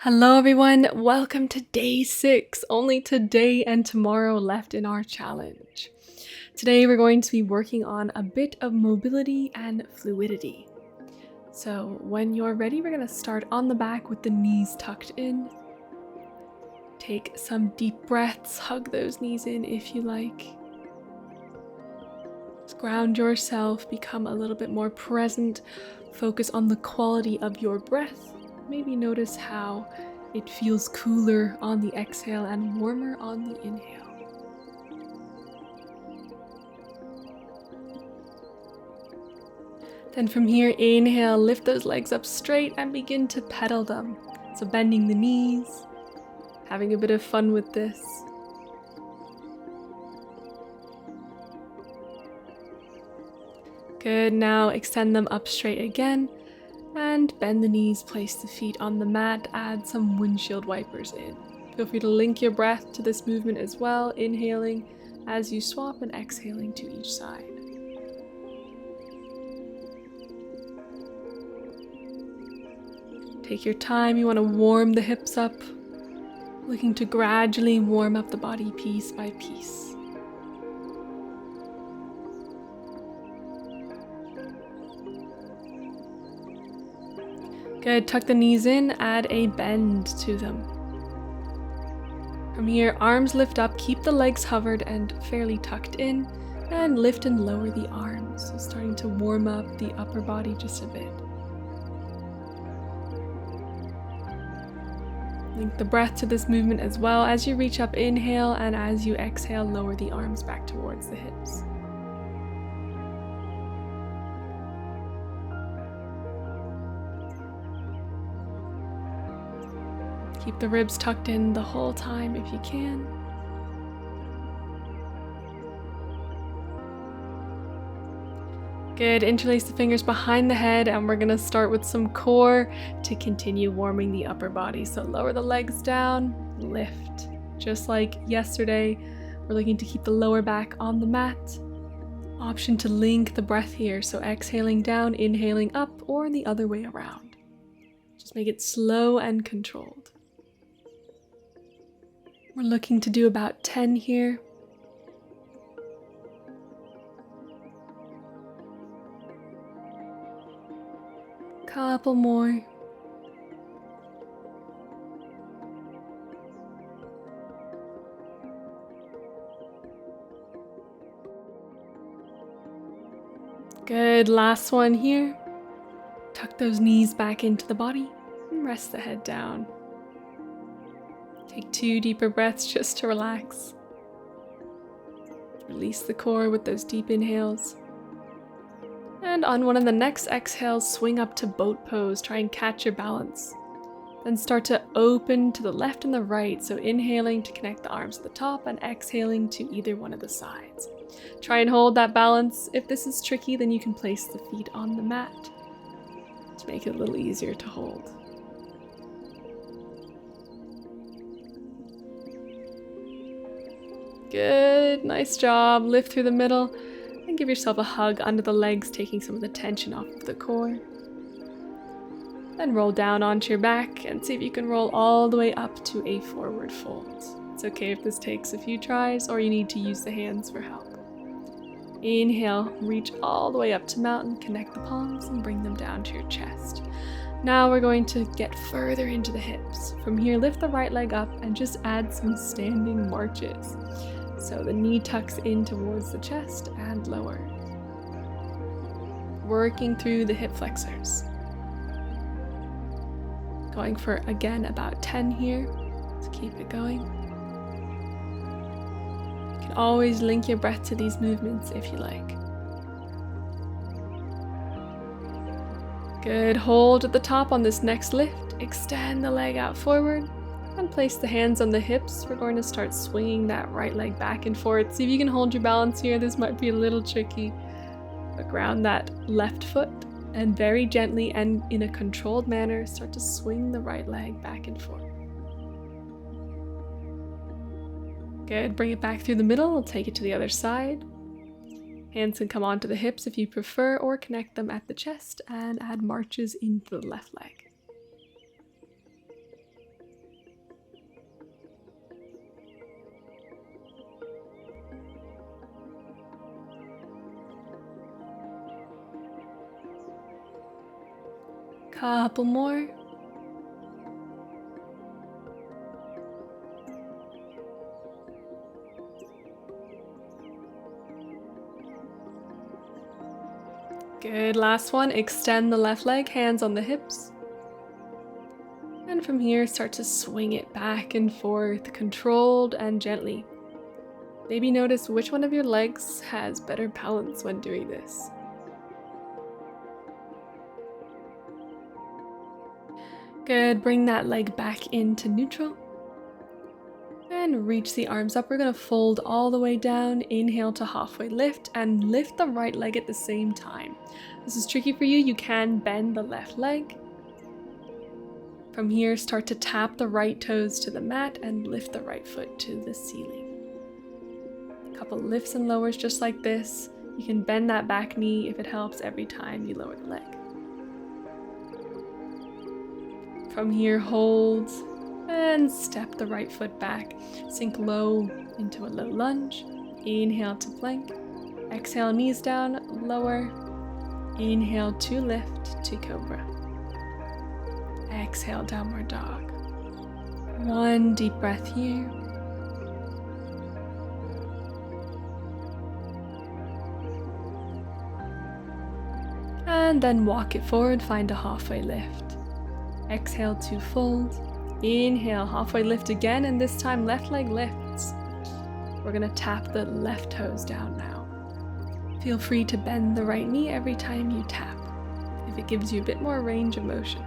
Hello everyone, welcome to day 6, only today and tomorrow left in our challenge. Today we're going to be working on a bit of mobility and fluidity. So when you're ready, we're going to start on the back with the knees tucked in. Take some deep breaths, hug those knees in if you like. Just ground yourself, become a little bit more present, focus on the quality of your breath. Maybe notice how it feels cooler on the exhale and warmer on the inhale. Then from here, inhale, lift those legs up straight and begin to pedal them. So bending the knees, having a bit of fun with this. Good, now extend them up straight again. And bend the knees, place the feet on the mat, add some windshield wipers in. Feel free to link your breath to this movement as well, inhaling as you swap and exhaling to each side. Take your time, you want to warm the hips up, looking to gradually warm up the body piece by piece. Good, tuck the knees in, add a bend to them. From here, arms lift up, keep the legs hovered and fairly tucked in, and lift and lower the arms. So starting to warm up the upper body just a bit. Link the breath to this movement as well. As you reach up, inhale, and as you exhale, lower the arms back towards the hips. Keep the ribs tucked in the whole time if you can. Good, interlace the fingers behind the head and we're gonna start with some core to continue warming the upper body. So lower the legs down, lift. Just like yesterday, we're looking to keep the lower back on the mat. Option to link the breath here, so exhaling down, inhaling up, or the other way around. Just make it slow and controlled. We're looking to do about 10 here. Couple more. Good, last one here. Tuck those knees back into the body and rest the head down. Take 2 deeper breaths just to relax. Release the core with those deep inhales. And on one of the next exhales, swing up to boat pose. Try and catch your balance. Then start to open to the left and the right. So inhaling to connect the arms to the top and exhaling to either one of the sides. Try and hold that balance. If this is tricky, then you can place the feet on the mat to make it a little easier to hold. Good, nice job. Lift through the middle and give yourself a hug under the legs, taking some of the tension off of the core. Then roll down onto your back and see if you can roll all the way up to a forward fold. It's okay if this takes a few tries or you need to use the hands for help. Inhale, reach all the way up to mountain, connect the palms and bring them down to your chest. Now we're going to get further into the hips. From here, lift the right leg up and just add some standing marches. So the knee tucks in towards the chest and lower. Working through the hip flexors. Going for, again, about 10 here. Let's keep it going. You can always link your breath to these movements if you like. Good, hold at the top on this next lift. Extend the leg out forward. And place the hands on the hips. We're going to start swinging that right leg back and forth. See if you can hold your balance here. This might be a little tricky. But ground that left foot and very gently and in a controlled manner, start to swing the right leg back and forth. Good, bring it back through the middle. We'll take it to the other side. Hands can come onto the hips if you prefer, or connect them at the chest and add marches into the left leg. Couple more. Good, last one. Extend the left leg, hands on the hips. And from here, start to swing it back and forth, controlled and gently. Maybe notice which one of your legs has better balance when doing this. Good, bring that leg back into neutral. And reach the arms up. We're gonna fold all the way down, inhale to halfway lift, and lift the right leg at the same time. This is tricky for you, you can bend the left leg. From here, start to tap the right toes to the mat and lift the right foot to the ceiling. A couple lifts and lowers just like this. You can bend that back knee if it helps every time you lower the leg. From here, hold and step the right foot back. Sink low into a low lunge. Inhale to plank. Exhale, knees down, lower. Inhale to lift to cobra. Exhale, downward dog. One deep breath here. And then walk it forward, find a halfway lift. Exhale to fold. Inhale, halfway lift again, and this time left leg lifts. We're gonna tap the left toes down now. Feel free to bend the right knee every time you tap, if it gives you a bit more range of motion.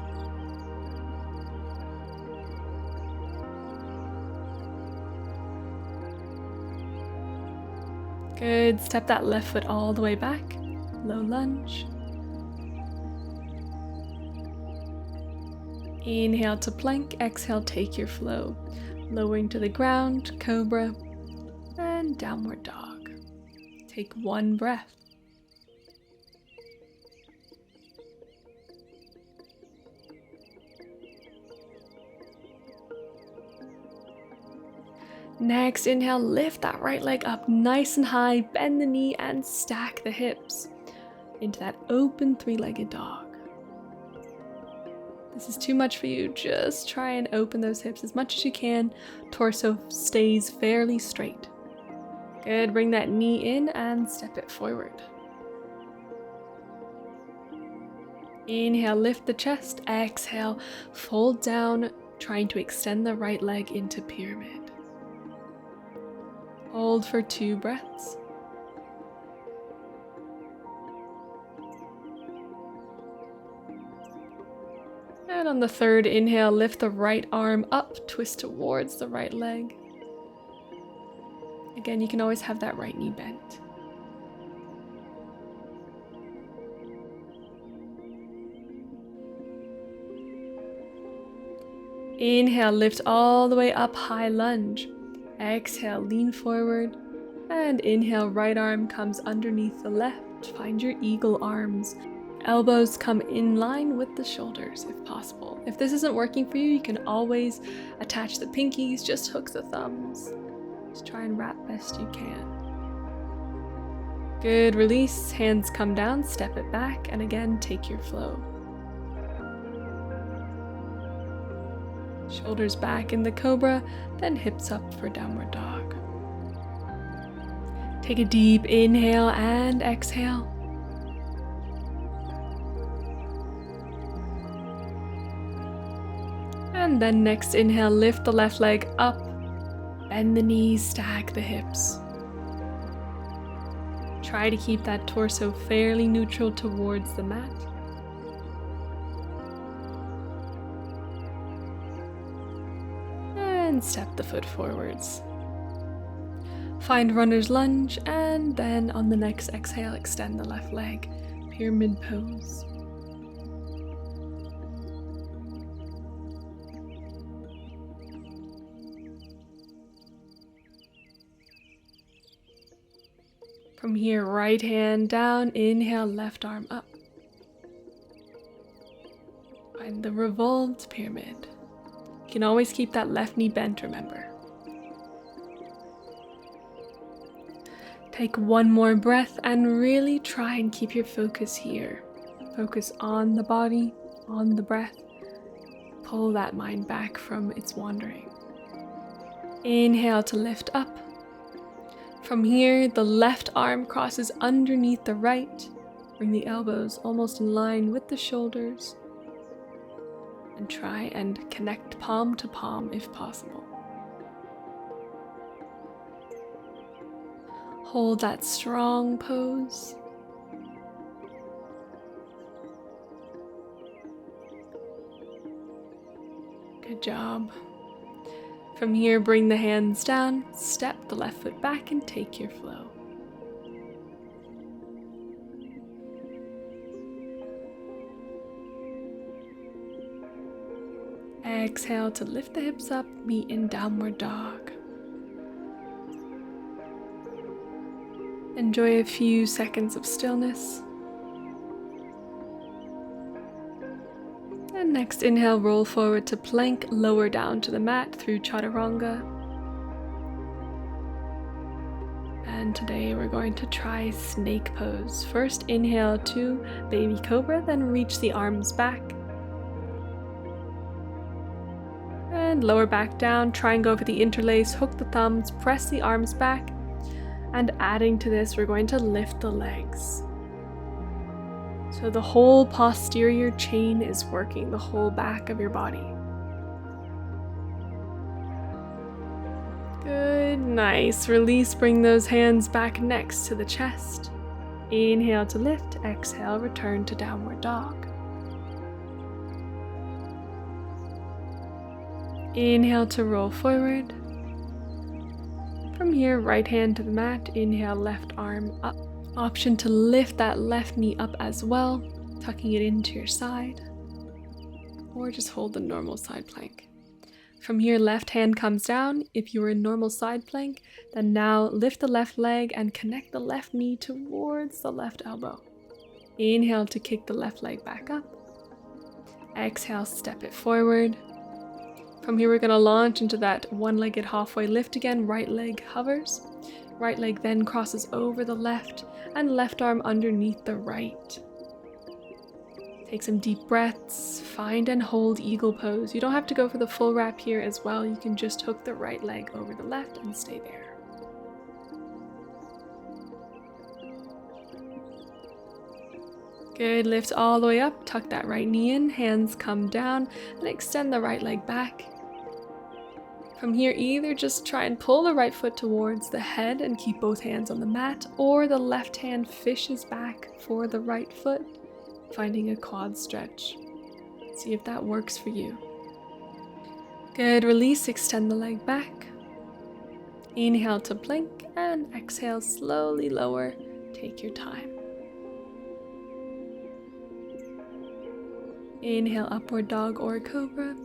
Good, step that left foot all the way back, low lunge. Inhale to plank, exhale, take your flow. Lowering to the ground, cobra, and downward dog. Take one breath. Next, inhale, lift that right leg up nice and high, bend the knee and stack the hips into that open three-legged dog. This is too much for you, just try and open those hips as much as you can. Torso stays fairly straight. Good, bring that knee in and step it forward. Inhale, lift the chest, exhale, fold down, trying to extend the right leg into pyramid. Hold for 2 breaths. And on the third inhale, lift the right arm up, twist towards the right leg. Again, you can always have that right knee bent. Inhale, lift all the way up, high lunge. Exhale, lean forward. And inhale, right arm comes underneath the left. Find your eagle arms. Elbows come in line with the shoulders if possible. If this isn't working for you, you can always attach the pinkies, just hook the thumbs. Just try and wrap best you can. Good, release, hands come down, step it back, and again, take your flow. Shoulders back in the cobra, then hips up for downward dog. Take a deep inhale and exhale. And then next inhale, lift the left leg up, bend the knees, stack the hips. Try to keep that torso fairly neutral towards the mat. And step the foot forwards. Find runner's lunge, and then on the next exhale, extend the left leg, pyramid pose. From here, right hand down, inhale, left arm up. Find the revolved pyramid. You can always keep that left knee bent, remember. Take one more breath and really try and keep your focus here. Focus on the body, on the breath. Pull that mind back from its wandering. Inhale to lift up. From here, the left arm crosses underneath the right. Bring the elbows almost in line with the shoulders. And try and connect palm to palm if possible. Hold that strong pose. Good job. From here, bring the hands down, step the left foot back and take your flow. Exhale to lift the hips up, meet in downward dog. Enjoy a few seconds of stillness. And next, inhale, roll forward to plank, lower down to the mat through chaturanga. And today we're going to try snake pose. First, inhale to baby cobra, then reach the arms back. And lower back down, try and go for the interlace, hook the thumbs, press the arms back. And adding to this, we're going to lift the legs. So the whole posterior chain is working, the whole back of your body. Good, nice. Release, bring those hands back next to the chest. Inhale to lift, exhale, return to downward dog. Inhale to roll forward. From here, right hand to the mat, inhale, left arm up. Option to lift that left knee up as well, tucking it into your side, or just hold the normal side plank. From here, left hand comes down. If you were in normal side plank, then now lift the left leg and connect the left knee towards the left elbow. Inhale to kick the left leg back up. Exhale, step it forward. From here, we're going to launch into that one-legged halfway lift again. Right leg hovers. Right leg then crosses over the left and left arm underneath the right. Take some deep breaths. Find and hold eagle pose. You don't have to go for the full wrap here as well. You can just hook the right leg over the left and stay there. Good. Lift all the way up. Tuck that right knee in. Hands come down and extend the right leg back. From here, either just try and pull the right foot towards the head and keep both hands on the mat, or the left hand fishes back for the right foot, finding a quad stretch. See if that works for you. Good, release, extend the leg back. Inhale to plank and exhale, slowly lower, take your time. Inhale, upward dog or cobra.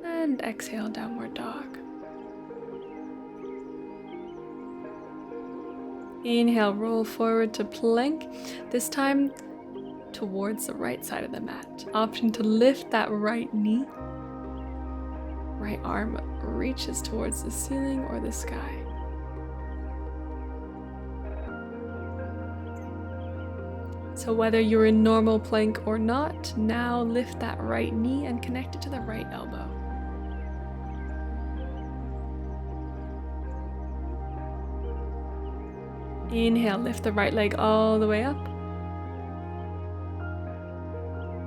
And exhale, downward dog. Inhale, roll forward to plank, this time towards the right side of the mat. Option to lift that right knee. Right arm reaches towards the ceiling or the sky. So whether you're in normal plank or not, now lift that right knee and connect it to the right elbow. Inhale, lift the right leg all the way up.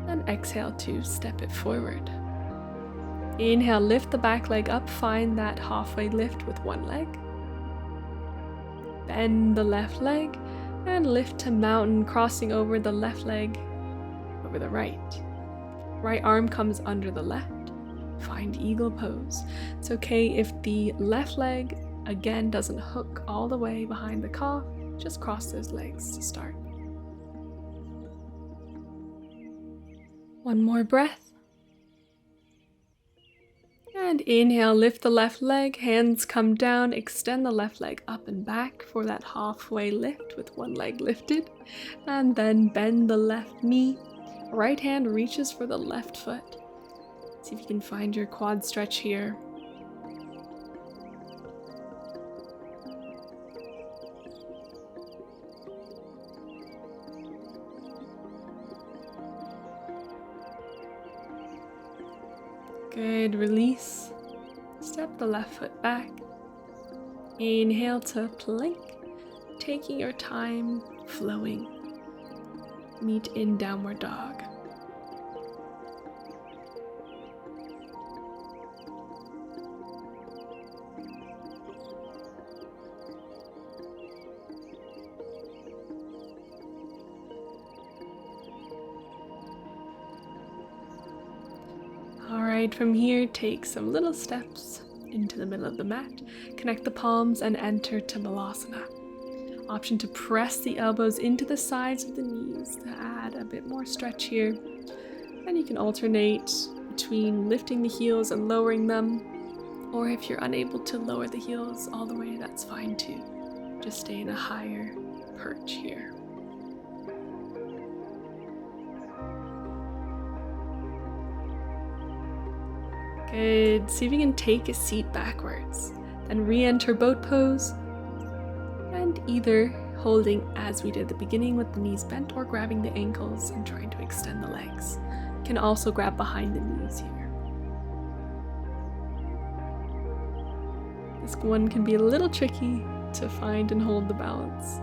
And exhale to step it forward. Inhale, lift the back leg up, find that halfway lift with one leg. Bend the left leg and lift to mountain, crossing over the left leg over the right. Right arm comes under the left. Find eagle pose. It's okay if the left leg again doesn't hook all the way behind the calf. Just cross those legs to start. One more breath. And inhale, lift the left leg, hands come down, extend the left leg up and back for that halfway lift with one leg lifted. And then bend the left knee. Right hand reaches for the left foot. See if you can find your quad stretch here. Good, release. Step the left foot back. Inhale to plank, taking your time, flowing. Meet in downward dog. Alright, from here, take some little steps into the middle of the mat, connect the palms and enter to Malasana. Option to press the elbows into the sides of the knees to add a bit more stretch here. And you can alternate between lifting the heels and lowering them, or if you're unable to lower the heels all the way, that's fine too. Just stay in a higher perch here. Good. See if you can take a seat backwards. Then re-enter boat pose. And either holding as we did at the beginning with the knees bent or grabbing the ankles and trying to extend the legs. You can also grab behind the knees here. This one can be a little tricky to find and hold the balance.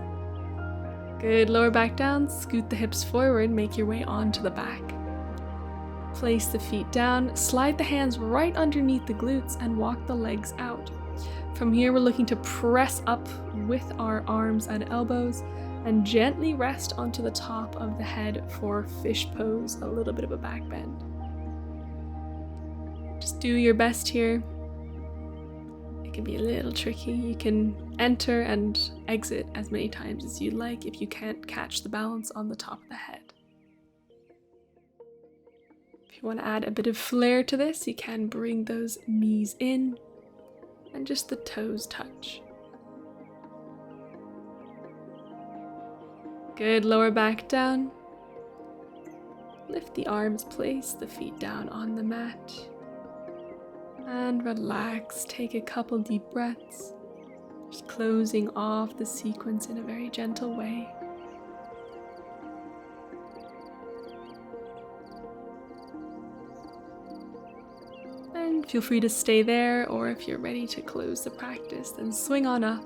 Good. Lower back down, scoot the hips forward, make your way onto the back. Place the feet down, slide the hands right underneath the glutes and walk the legs out. From here, we're looking to press up with our arms and elbows and gently rest onto the top of the head for fish pose, a little bit of a back bend. Just do your best here. It can be a little tricky. You can enter and exit as many times as you like if you can't catch the balance on the top of the head. If you want to add a bit of flair to this, you can bring those knees in and just the toes touch. Good, lower back down. Lift the arms, place the feet down on the mat. And relax, take a couple deep breaths. Just closing off the sequence in a very gentle way. And feel free to stay there, or if you're ready to close the practice, then swing on up.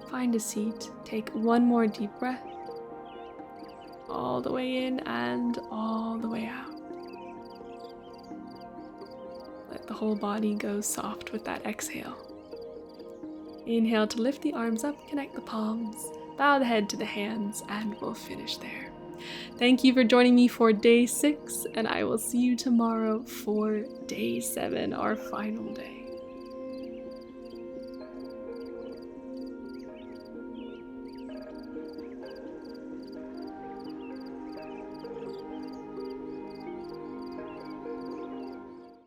Find a seat, take one more deep breath. All the way in and all the way out. Let the whole body go soft with that exhale. Inhale to lift the arms up, connect the palms, bow the head to the hands, and we'll finish there. Thank you for joining me for day 6, and I will see you tomorrow for day 7, our final day.